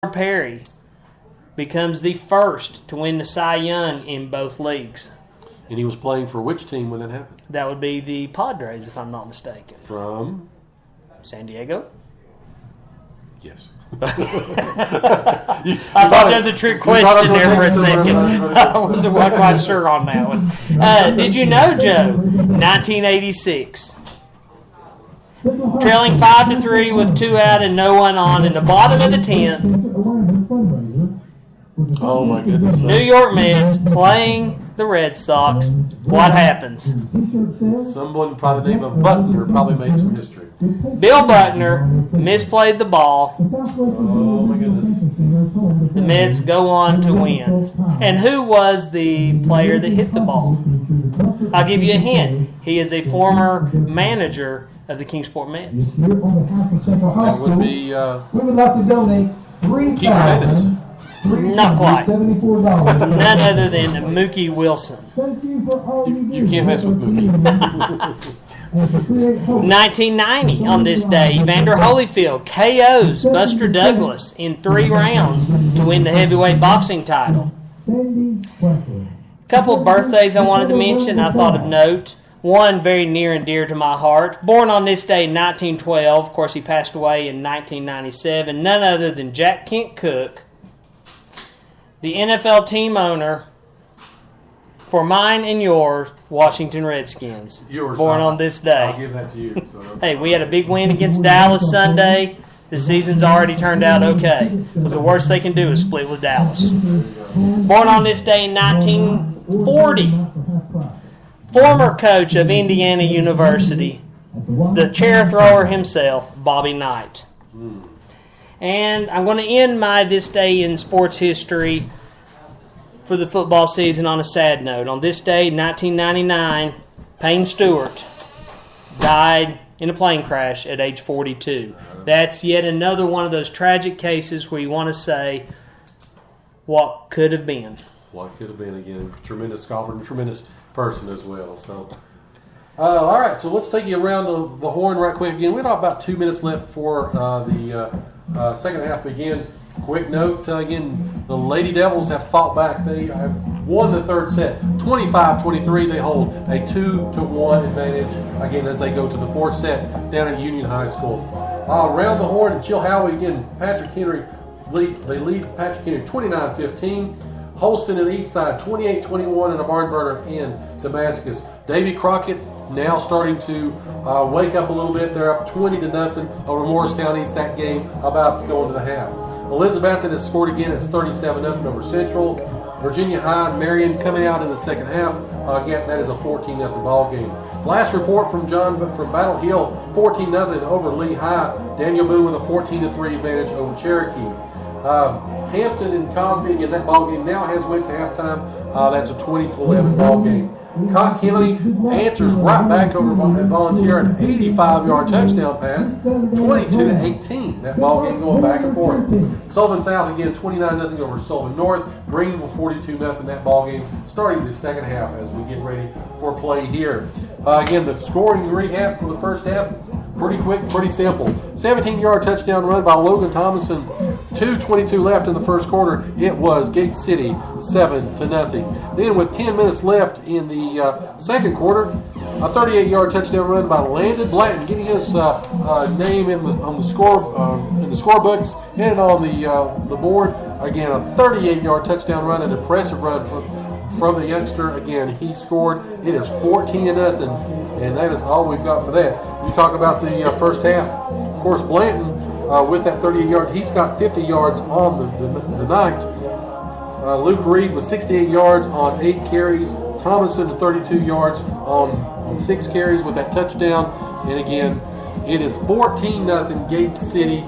Perry becomes the first to win the Cy Young in both leagues. And he was playing for which team when that happened? That would be the Padres, if I'm not mistaken. From? San Diego? Yes. I thought that was a trick question there for a second. I wasn't quite sure on that one. Did you know, Joe, 1986, trailing 5-3 with 2 out and no one on in the bottom of the 10th, Oh, my goodness. New York Mets playing the Red Sox. What happens? Someone by the name of Buckner probably made some history. Bill Buckner misplayed the ball. Oh, my goodness. The Mets go on to win. And who was the player that hit the ball? I'll give you a hint. He is a former manager of the Kingsport Mets. That would be We would like to donate Keith Hernandez. Not quite. $74. None other than Mookie Wilson. Thank you for all you do. You can't mess with Mookie. 1990, on this day, Evander Holyfield KOs Buster Douglas in 3 rounds to win the heavyweight boxing title. A couple of birthdays I wanted to mention I thought of note. One very near and dear to my heart. Born on this day in 1912. Of course, he passed away in 1997. None other than Jack Kent Cooke, the NFL team owner for mine and yours, Washington Redskins. Yours. Born on this day. I'll give that to you. So. Hey, we had a big win against Dallas Sunday. The season's already turned out okay because the worst they can do is split with Dallas. Born on this day in 1940, former coach of Indiana University, the chair thrower himself, Bobby Knight. And I'm going to end my This Day in Sports History for the football season on a sad note. On this day, 1999, Payne Stewart died in a plane crash at age 42. That's yet another one of those tragic cases where you want to say, what could have been? What could have been, again. Tremendous golfer and tremendous person as well. So, all right, so let's take you around the horn right quick. Again, we've got about 2 minutes left before the second half begins. Quick note, again, the Lady Devils have fought back. They have won the third set. 25-23, they hold a 2-1 advantage, again, as they go to the fourth set down at Union High School. Around the horn, and Chilhowie, again, Patrick Henry, they lead Patrick Henry 29-15. Holston and Eastside 28-21 and a barn burner in Damascus. Davy Crockett now starting to wake up a little bit. They're up 20-0 over Morristown East. That game about to go into the half. Elizabethton has scored again. It's 37-0 over Central. Virginia High and Marion coming out in the second half. Again, that is a 14-0 ball game. Last report from John from Battle Hill, 14-0 over Lee High. Daniel Boone with a 14-3 advantage over Cherokee. Hampton and Cosby, again, that ball game now has went to halftime. That's a 20-11 ball game. Cott County answers right back over Volunteer, an 85-yard touchdown pass, 22-18. That ball game going back and forth. Sullivan South again, 29-0 over Sullivan North. Greenville 42-0. That ball game starting the second half as we get ready for play here. Again, the scoring recap for the first half. Pretty quick, pretty simple. 17-yard touchdown run by Logan Thomason. 2:22 left in the first quarter. It was Gate City 7-0. Then with 10 minutes left in the second quarter, a 38-yard touchdown run by Landon Blanton, getting his name in the scorebooks and on the board. Again, a 38-yard touchdown run, an impressive run from the youngster. Again, he scored. It is 14-0, and that is all we've got for that. You talk about the first half. Of course, Blanton with that 38-yard, he's got 50 yards on the night. Luke Reed with 68 yards on 8 carries. Thomason to 32 yards on 6 carries with that touchdown. And again, it is 14-0 Gate City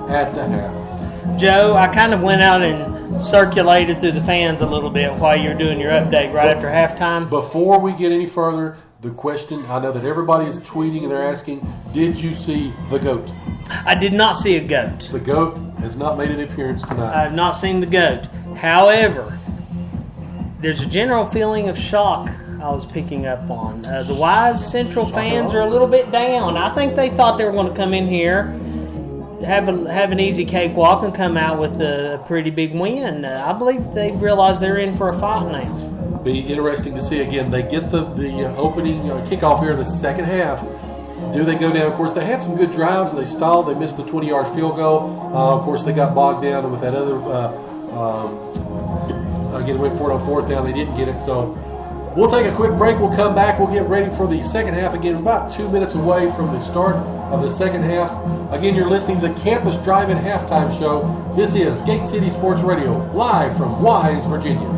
at the half. Joe, I kind of went out and circulated through the fans a little bit while you're doing your update right after halftime. Before we get any further, the question, I know that everybody is tweeting and they're asking, did you see the GOAT? I did not see a goat. The GOAT has not made an appearance tonight. I have not seen the goat. However, there's a general feeling of shock I was picking up on. The Wise Central fans are a little bit down. I think they thought they were going to come in here have an easy cakewalk and come out with a pretty big win. I believe they've realized they're in for a fight now. Be interesting to see again. They get the opening kickoff here in the second half. Do they go down? Of course, they had some good drives. They stalled. They missed the 20-yard field goal. Of course, they got bogged down with that other. Again, went for it on fourth down. They didn't get it. So we'll take a quick break. We'll come back. We'll get ready for the second half. Again, about 2 minutes away from the start of the second half. Again, you're listening to the Campus Drive-In Halftime Show. This is Gate City Sports Radio, live from Wise, Virginia.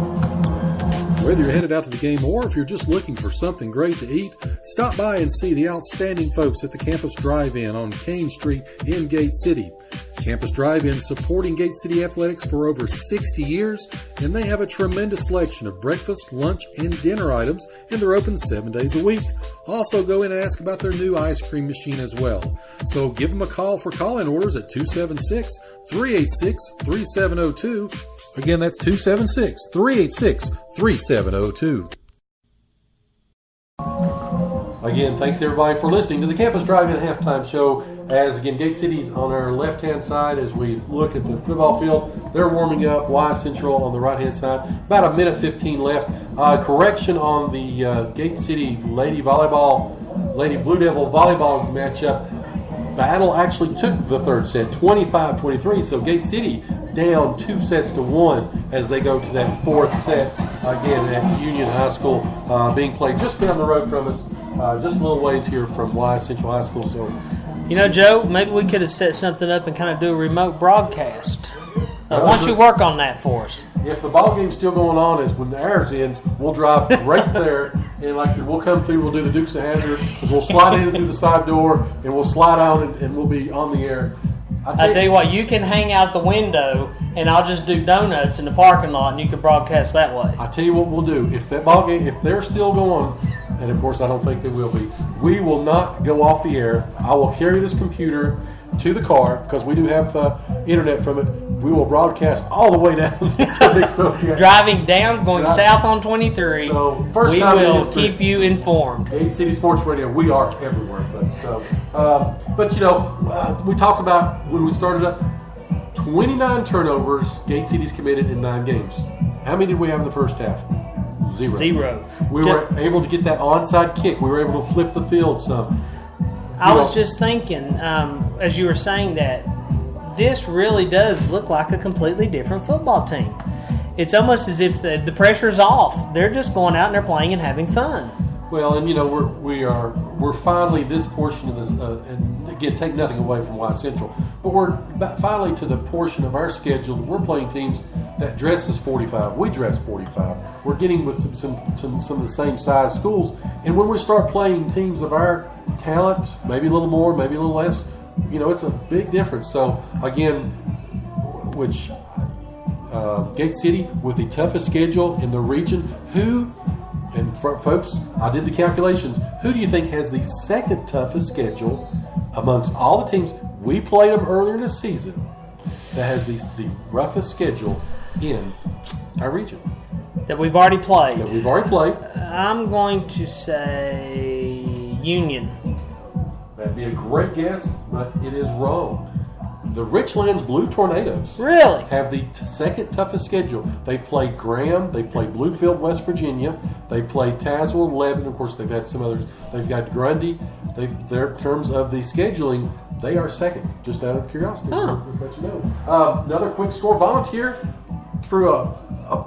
Whether you're headed out to the game or if you're just looking for something great to eat, stop by and see the outstanding folks at the Campus Drive-In on Kane Street in Gate City. Campus Drive-In supporting Gate City Athletics for over 60 years, and they have a tremendous selection of breakfast, lunch, and dinner items, and they're open 7 days a week. Also go in and ask about their new ice cream machine as well. So give them a call for call-in orders at 276-386-3702. Again, that's 276-386-3702. Again, thanks everybody for listening to the Campus Drive-In Halftime Show. As again, Gate City's on our left-hand side as we look at the football field. They're warming up. Wise Central on the right-hand side. About 1:15 left. Correction on the Gate City Lady Blue Devil volleyball matchup. Battle actually took the third set, 25-23. So Gate City down 2-1 as they go to that fourth set again at Union High School, being played just down the road from us, just a little ways here from Wise Central High School. So, Joe, maybe we could have set something up and kind of do a remote broadcast. Why don't you work on that for us? If the ball game's still going on, is when the hours ends, we'll drive right there, and like I said, we'll come through. We'll do the Dukes of Hazzard. We'll slide in through the side door, and we'll slide out, and we'll be on the air. I tell you what, you can hang out the window, and I'll just do donuts in the parking lot, and you can broadcast that way. I tell you what we'll do. If that ball game, if they're still going, and of course I don't think they will be, we will not go off the air. I will carry this computer to the car because we do have internet from it. We will broadcast all the way down to Big Stone. Driving down, going south on 23. So first we time will keep you informed. Gate City Sports Radio, we are everywhere, folks. So, but we talked about when we started up, 29 turnovers. Gate City's committed in 9 games. How many did we have in the first half? Zero. We were able to get that onside kick. We were able to flip the field some. I was just thinking, as you were saying that, this really does look like a completely different football team. It's almost as if the pressure's off. They're just going out and they're playing and having fun. Well, and we're finally this portion of this, and again, take nothing away from Wise Central, but we're finally to the portion of our schedule that we're playing teams that dress as 45. We dress 45. We're getting with some of the same size schools, and when we start playing teams of our talent, maybe a little more, maybe a little less, it's a big difference. So again, which Gate City with the toughest schedule in the region, folks, I did the calculations. Who do you think has the second toughest schedule amongst all the teams? We played them earlier in the season that has the roughest schedule in our region. That we've already played. I'm going to say Union. That'd be a great guess, but it is wrong. The Richlands Blue Tornadoes have the second toughest schedule. They play Graham, they play Bluefield, West Virginia, they play Tazewell, Lebanon. Of course, they've had some others. They've got Grundy. In terms of the scheduling, they are second. Just out of curiosity, just let you know. Another quick score: Volunteer threw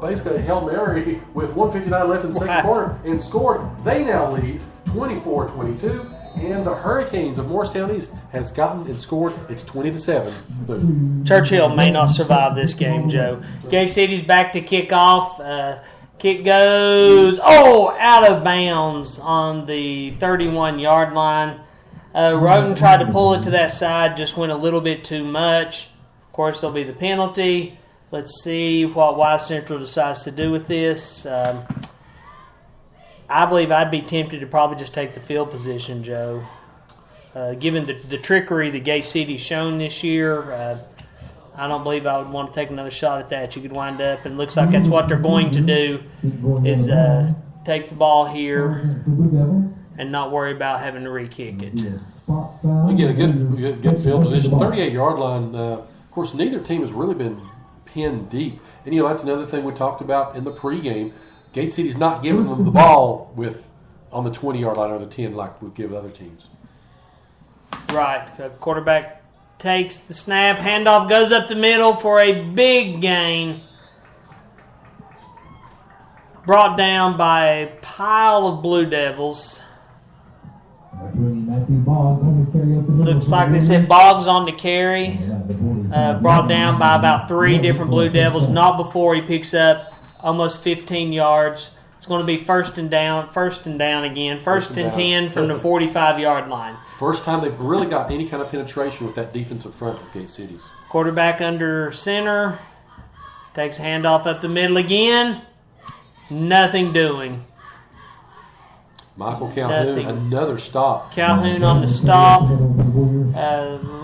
basically a Hail Mary with 1:59 left in the second quarter and scored. They now lead 24-22. And the Hurricanes of Morristown East has gotten and scored. It's 20-7. Boom. Churchill may not survive this game, Joe. Gate City's back to kick off. Kick goes, out of bounds on the 31-yard line. Roden tried to pull it to that side, just went a little bit too much. Of course, there'll be the penalty. Let's see what Wise Central decides to do with this. I believe I'd be tempted to probably just take the field position, Joe. Given the trickery that Gate City's shown this year, I don't believe I would want to take another shot at that. You could wind up, and it looks like that's what they're going to do, is take the ball here and not worry about having to re-kick it. Again, a good field position. 38-yard line. Of course, neither team has really been pinned deep. And, that's another thing we talked about in the pregame. Gate City's not giving them the ball on the 20-yard line or the 10 like we give other teams. Right. The quarterback takes the snap. Handoff goes up the middle for a big gain. Brought down by a pile of Blue Devils. Looks like they said Boggs on the carry. Brought down by about 3 different Blue Devils. Not before he picks up almost 15 yards. It's going to be first and down again. First and 10 from the 45-yard line. First time they've really got any kind of penetration with that defensive front of Gate City's. Quarterback under center. Takes handoff up the middle again. Nothing doing. Michael Calhoun, another stop. Calhoun on the stop.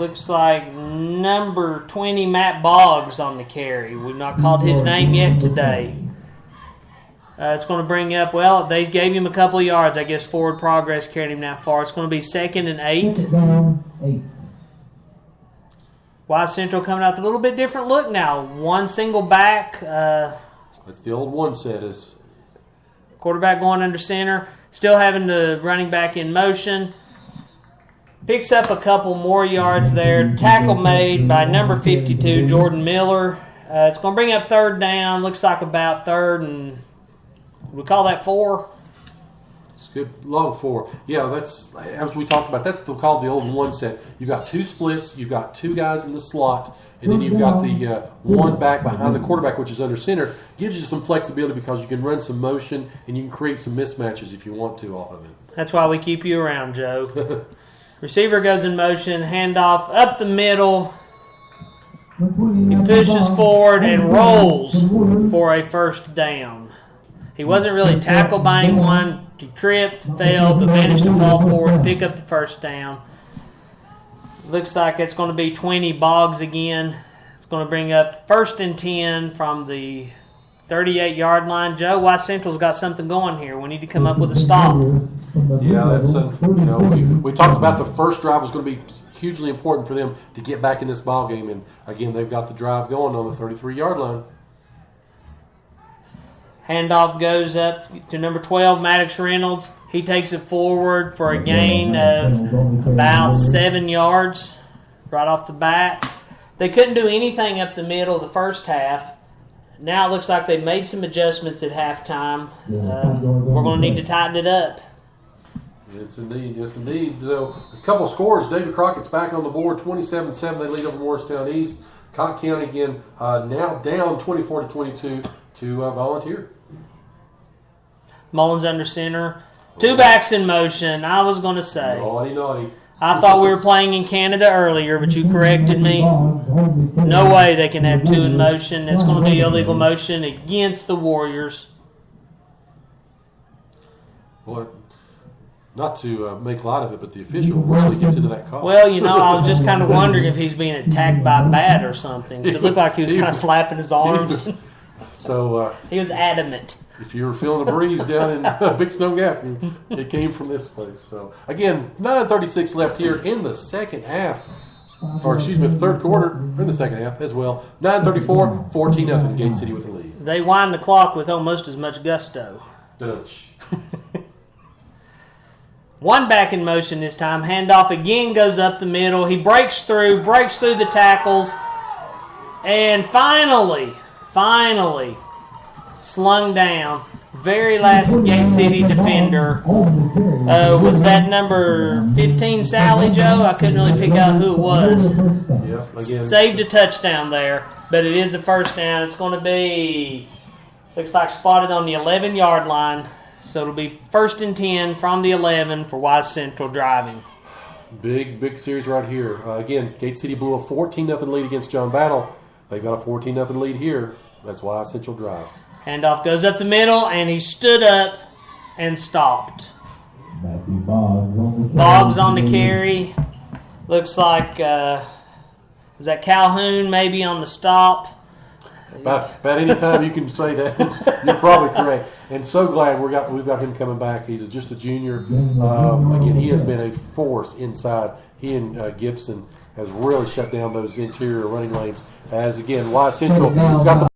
Looks like number 20, Matt Boggs, on the carry. We've not called his name yet today. It's going to bring up, they gave him a couple of yards. I guess forward progress carried him that far. It's going to be 2nd and 8. Wise Central coming out with a little bit different look now. One single back. That's the old one set. Is quarterback going under center. Still having the running back in motion. Picks up a couple more yards there. Tackle made by number 52, Jordan Miller. It's going to bring up 3rd down. Looks like about 3rd and we call that 4. It's good, long 4. Yeah, that's as we talked about. That's called the old one set. You've got 2 splits. You've got 2 guys in the slot, and then you've got the one back behind the quarterback, which is under center. Gives you some flexibility because you can run some motion and you can create some mismatches if you want to off of it. That's why we keep you around, Joe. Receiver goes in motion, handoff up the middle. He pushes forward and rolls for a 1st down. He wasn't really tackled by anyone. He tripped, failed, but managed to fall forward, pick up the 1st down. Looks like it's going to be 20 Boggs again. It's going to bring up 1st and 10 from the 38-yard line. Joe, Wise Central's got something going here. We need to come up with a stop. Yeah, that's we talked about the first drive was going to be hugely important for them to get back in this ball game, and again they've got the drive going on the 33-yard line. Handoff goes up to number 12, Maddox Reynolds. He takes it forward for a gain of about 7 yards right off the bat. They couldn't do anything up the middle of the first half. Now it looks like they've made some adjustments at halftime. We're going to need to tighten it up. Yes, indeed. So, a couple of scores. David Crockett's back on the board, 27-7. They lead over Morristown East. Cott County again now down 24-22 to Volunteer. Mullins under center. 2 backs in motion. I was going to say. Naughty. I thought we were playing in Canada earlier, but you corrected me. No way they can have 2 in motion. It's going to be illegal motion against the Warriors. Boy, not to make light of it, but the official really gets into that call. Well, I was just kind of wondering if he's being attacked by a bat or something. So it looked like he was kind of flapping his arms. So he was adamant. If you were feeling a breeze down in Big Snow Gap, it came from this place. So again, 9:36 left here in the second half, the third quarter in the second half as well. 9:34, 14-0. Gate City with the lead. They wind the clock with almost as much gusto. Dutch. 1 back in motion this time. Handoff again goes up the middle. He breaks through the tackles, and finally, slung down. Very last Gate City defender. Was that number 15 Sally, Joe? I couldn't really pick out who it was. Yeah, again, saved a touchdown there, but it is a 1st down. It's going to be, looks like spotted on the 11-yard line. So it'll be 1st and 10 from the 11 for Wise Central driving. Big series right here. Again, Gate City blew a 14-0 lead against John Battle. They've got a 14-0 lead here. That's Wise Central drives. Handoff goes up the middle, and he stood up and stopped. Boggs on the carry. Looks like, is that Calhoun maybe on the stop? About any time you can say that, you're probably correct. And so glad we've got him coming back. He's just a junior. Again, he has been a force inside. Gibson has really shut down those interior running lanes. As again, Y Central has got the